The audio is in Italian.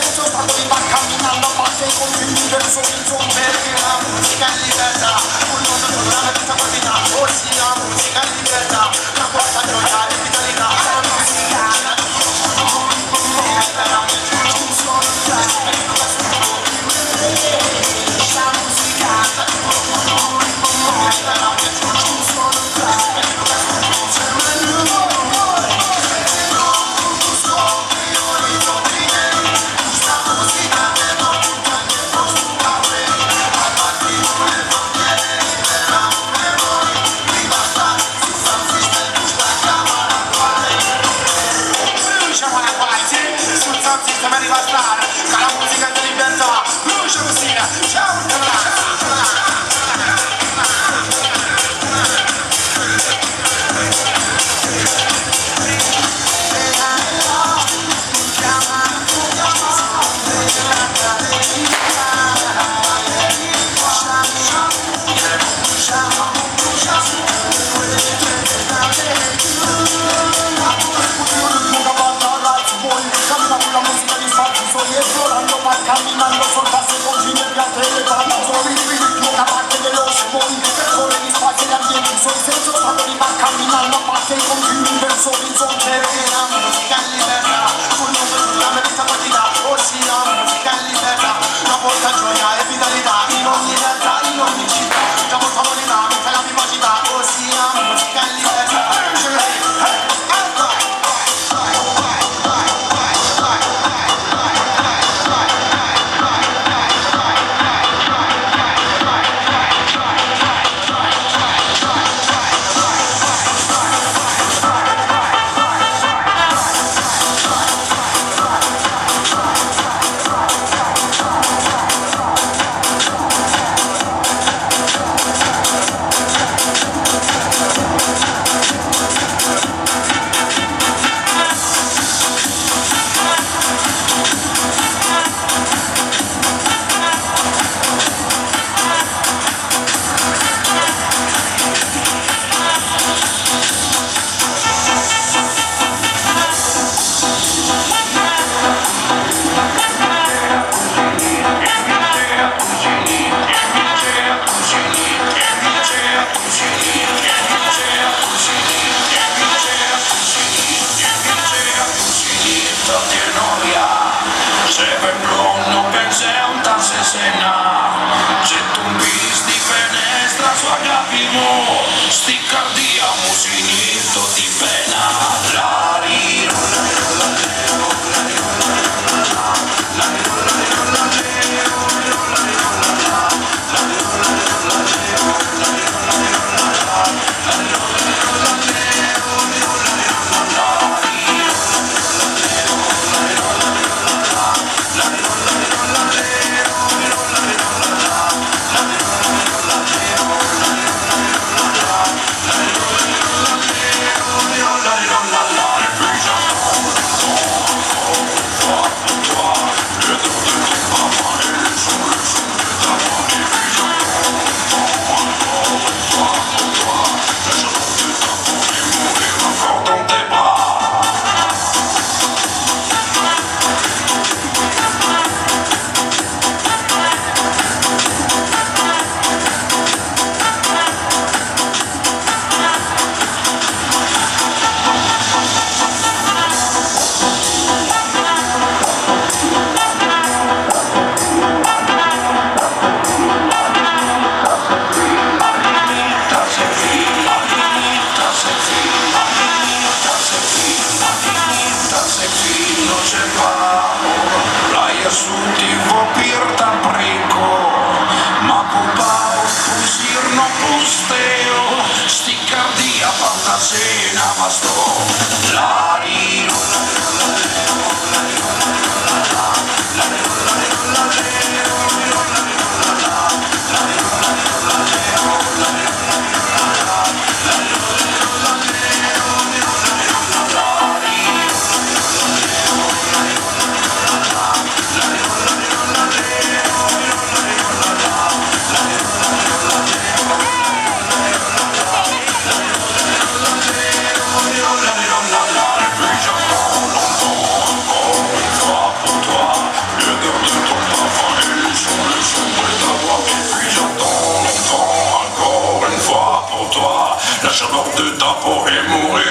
senso stato di va camminando a parte con l'universo orizzonte. Perché la musica è libertà, un mondo di una vita quotidiana. Ossia la musica è libertà, la porta gioia e vitalità. La musica sistema di bastare, ma la musica è di libertà, luce così, ciao! Camminando sul passo con giri e piante e vanno fuori una parte dello spoli percorre gli spazi e gli ambienti il suo senso stato di va camminando a parte con giri verso l'orizzonte. Perché la musica è libertà, un mondo di una vita quotidiana. Ossia la musica è libertà, una porta gioia e vitalità in ogni realtà, in ogni città, da porta moneta, mi fai la vivacità. Ossia la musica è libertà. e muore